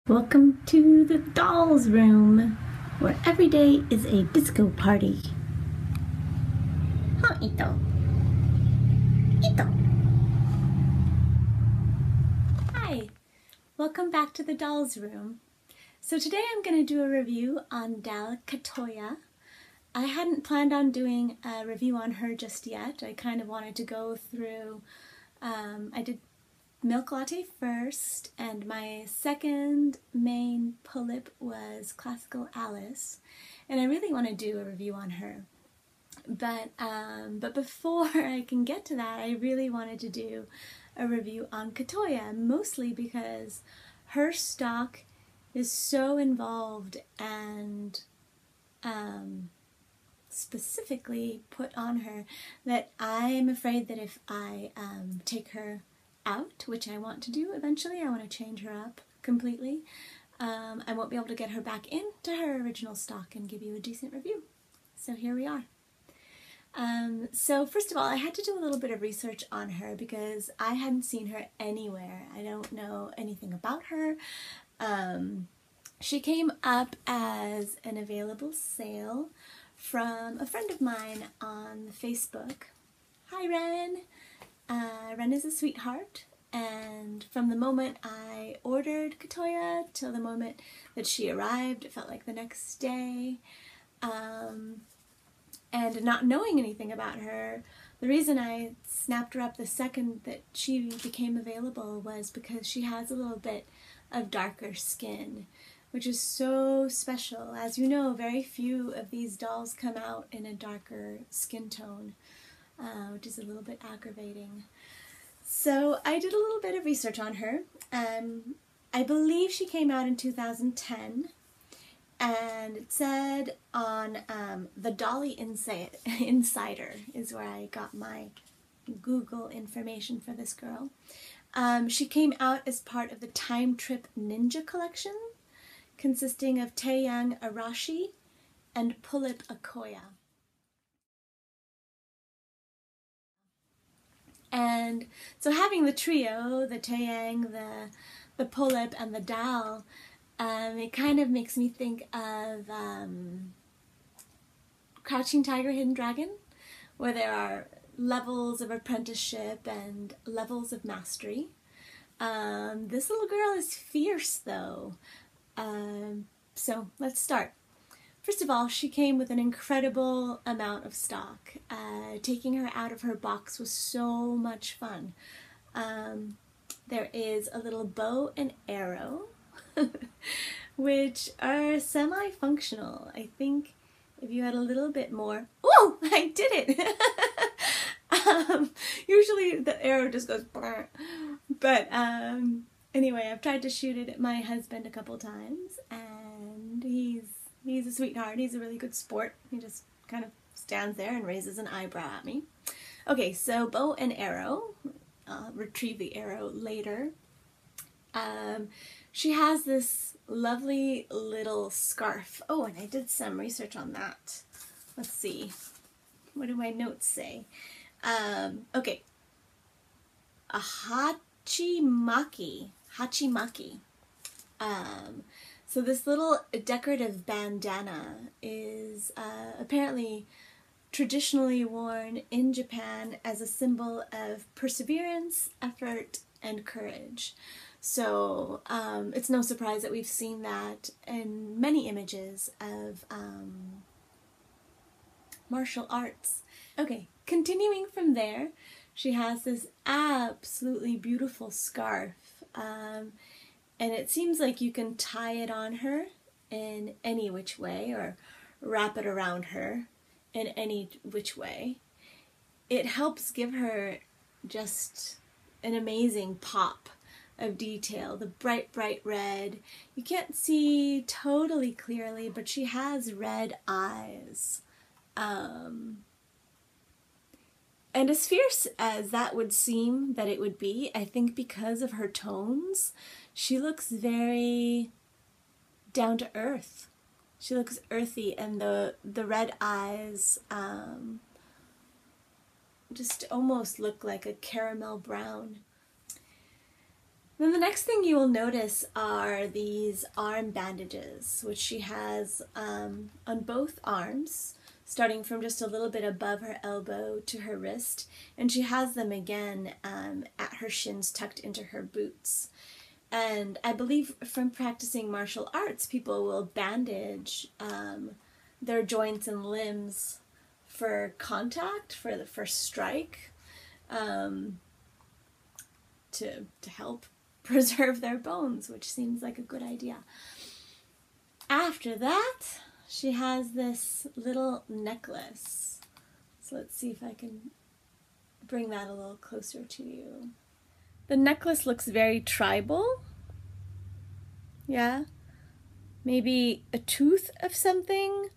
Welcome to the dolls room, where every day is a disco party. Huh, Ito? Ito! Hi! Welcome back to the dolls room. So today I'm going to do a review on Dal Katoya. I hadn't planned on doing a review on her just yet. I kind of wanted to go through, I did Milk Latte first, and my second main Pullip was Classical Alice, and I really want to do a review on her. But before I can get to that, I really wanted to do a review on Katoya, mostly because her stock is so involved and specifically put on her that I'm afraid that if I take her out, which I want to do eventually, I want to change her up completely, I won't be able to get her back into her original stock and give you a decent review. So here we are. So first of all, I had to do a little bit of research on her because I hadn't seen her anywhere. I don't know anything about her. She came up as an available sale from a friend of mine on Facebook. Hi, Ren! Ren is a sweetheart, and from the moment I ordered Katoya till the moment that she arrived, it felt like the next day. And not knowing anything about her, the reason I snapped her up the second that she became available was because she has a little bit of darker skin, which is so special. As you know, very few of these dolls come out in a darker skin tone, which is a little bit aggravating. So I did a little bit of research on her. I believe she came out in 2010, and it said on the Dolly Insider is where I got my Google information for this girl. She came out as part of the Time Trip Ninja collection, consisting of Taeyang Arashi and Pullip Akoya. And so having the trio, the Taeyang, the Pullip, and the Dal, it kind of makes me think of Crouching Tiger, Hidden Dragon, where there are levels of apprenticeship and levels of mastery. This little girl is fierce, though. So let's start. First of all, she came with an incredible amount of stock. Taking her out of her box was so much fun. There is a little bow and arrow, which are semi-functional. I think if you had a little bit more... Oh, I did it! Usually the arrow just goes... But anyway, I've tried to shoot it at my husband a couple times, and he's a sweetheart. He's a really good sport. He just kind of stands there and raises an eyebrow at me. Okay, so bow and arrow. I'll retrieve the arrow later. She has this lovely little scarf. Oh, and I did some research on that. Let's see. What do my notes say? Okay. A hachimaki. Hachimaki. So this little decorative bandana is apparently traditionally worn in Japan as a symbol of perseverance, effort, and courage. So it's no surprise that we've seen that in many images of martial arts. Okay, continuing from there, she has this absolutely beautiful scarf. And it seems like you can tie it on her in any which way, or wrap it around her in any which way. It helps give her just an amazing pop of detail. The bright, bright red. You can't see totally clearly, but she has red eyes. And as fierce as that would seem that it would be, I think because of her tones, she looks very down to earth. She looks earthy, and the red eyes just almost look like a caramel brown. Then the next thing you will notice are these arm bandages, which she has on both arms, starting from just a little bit above her elbow to her wrist, and she has them again at her shins tucked into her boots. And I believe from practicing martial arts, people will bandage their joints and limbs for contact, for the first strike, to help preserve their bones, which seems like a good idea. After that, she has this little necklace. So let's see if I can bring that a little closer to you. The necklace looks very tribal. Yeah. Maybe a tooth of something,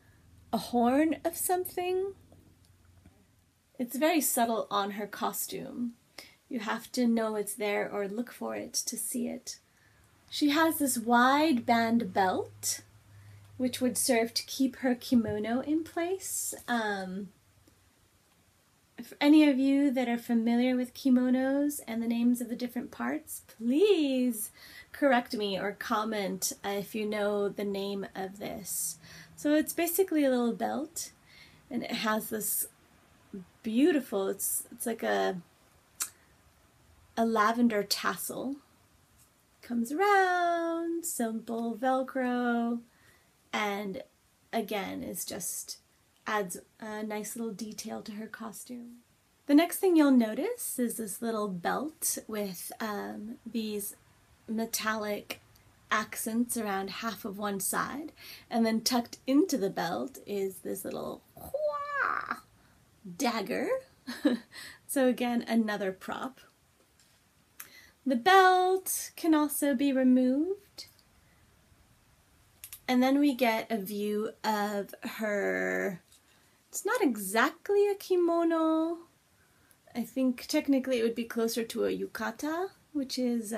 a horn of something. It's very subtle on her costume. You have to know it's there or look for it to see it. She has this wide band belt, which would serve to keep her kimono in place. For any of you that are familiar with kimonos and the names of the different parts, please correct me or comment if you know the name of this. So it's basically a little belt, and it has this beautiful, it's like a lavender tassel. Comes around, simple Velcro, and again is just adds a nice little detail to her costume. The next thing you'll notice is this little belt with these metallic accents around half of one side, and then tucked into the belt is this little dagger. So again, another prop. The belt can also be removed, and then we get a view of her. It's not exactly a kimono. I think technically it would be closer to a yukata, which is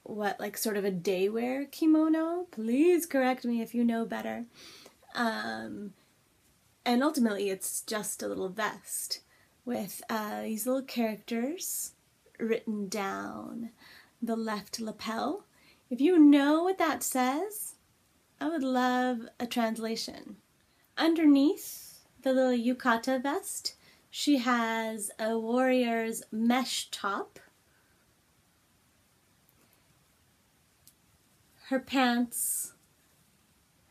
like sort of a day-wear kimono. Please correct me if you know better. And ultimately it's just a little vest with these little characters written down the left lapel. If you know what that says, I would love a translation. Underneath the little yukata vest, she has a warrior's mesh top. Her pants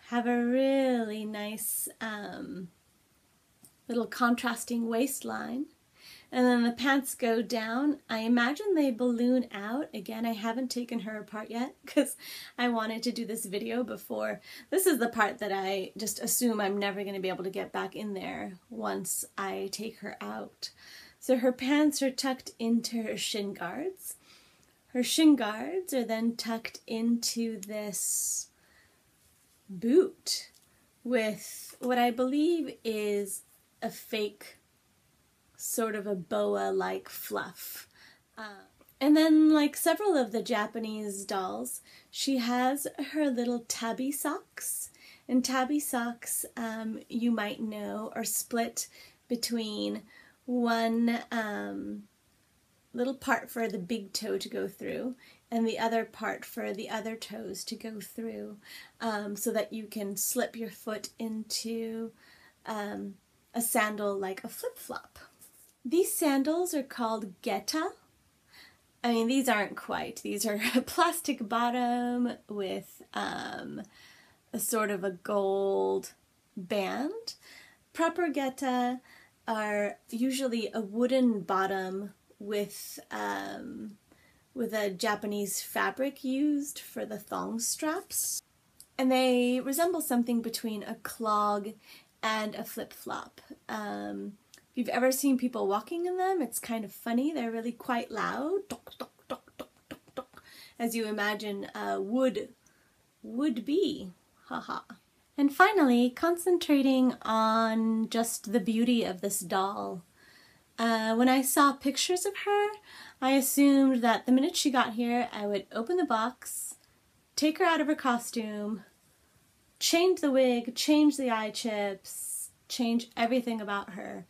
have a really nice little contrasting waistline. And then the pants go down. I imagine they balloon out. Again, I haven't taken her apart yet because I wanted to do this video before. This is the part that I just assume I'm never going to be able to get back in there once I take her out. So her pants are tucked into her shin guards. Her shin guards are then tucked into this boot with what I believe is a fake sort of a boa-like fluff. And then, like several of the Japanese dolls, she has her little tabi socks. And tabi socks, you might know, are split between one little part for the big toe to go through and the other part for the other toes to go through, so that you can slip your foot into a sandal like a flip-flop. These sandals are called geta. I mean, these aren't quite. These are a plastic bottom with a sort of a gold band. Proper geta are usually a wooden bottom with a Japanese fabric used for the thong straps. And they resemble something between a clog and a flip-flop. If you've ever seen people walking in them, it's kind of funny. They're really quite loud, as you imagine would be, haha. And finally, concentrating on just the beauty of this doll. When I saw pictures of her, I assumed that the minute she got here, I would open the box, take her out of her costume, change the wig, change the eye chips, change everything about her.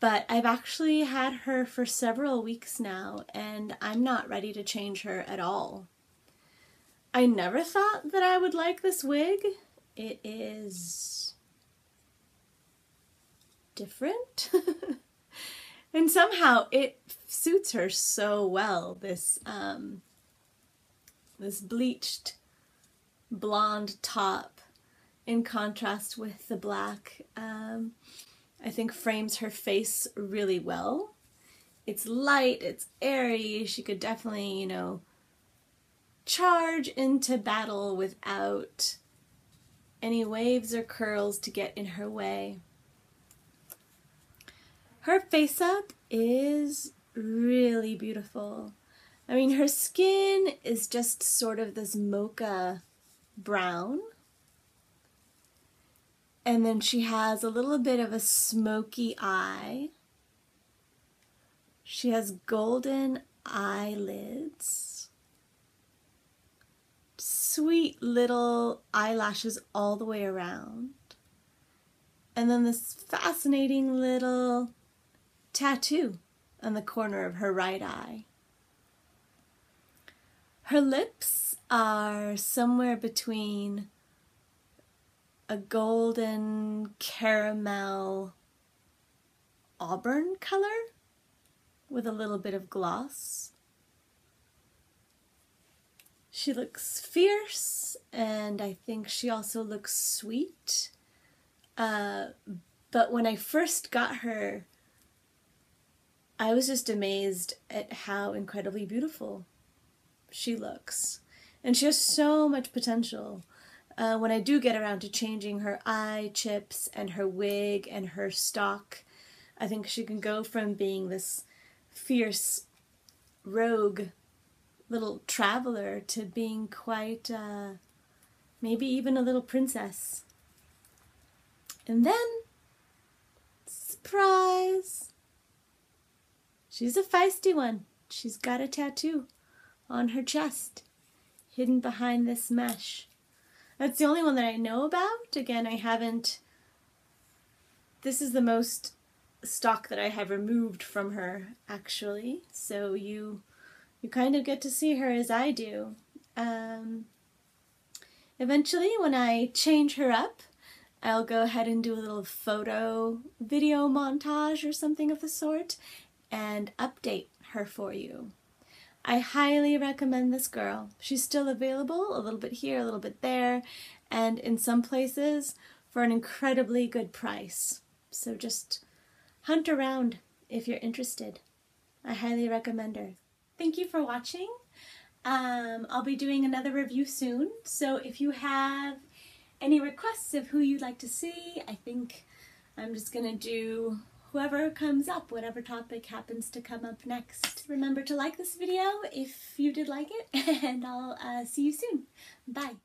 but I've actually had her for several weeks now, and I'm not ready to change her at all. I never thought that I would like this wig. It is different. And somehow it suits her so well, this this bleached blonde top in contrast with the black. I think frames her face really well. It's light, it's airy, she could definitely, you know, charge into battle without any waves or curls to get in her way. Her face up is really beautiful. I mean, her skin is just sort of this mocha brown. And then she has a little bit of a smoky eye. She has golden eyelids. Sweet little eyelashes all the way around. And then this fascinating little tattoo on the corner of her right eye. Her lips are somewhere between a golden caramel auburn color with a little bit of gloss. She looks fierce, and I think she also looks sweet. But when I first got her, I was just amazed at how incredibly beautiful she looks. And she has so much potential. When I do get around to changing her eye chips and her wig and her stock, I think she can go from being this fierce rogue little traveler to being quite, maybe even a little princess. And then, surprise! She's a feisty one. She's got a tattoo on her chest, hidden behind this mesh. That's the only one that I know about. Again, I haven't... This is the most stock that I have removed from her, actually. So you kind of get to see her as I do. Eventually, when I change her up, I'll go ahead and do a little photo video montage or something of the sort and update her for you. I highly recommend this girl. She's still available, a little bit here, a little bit there, and in some places for an incredibly good price. So just hunt around if you're interested. I highly recommend her. Thank you for watching. I'll be doing another review soon, so if you have any requests of who you'd like to see, I think I'm just gonna do whoever comes up, whatever topic happens to come up next. Remember to like this video if you did like it, and I'll see you soon. Bye.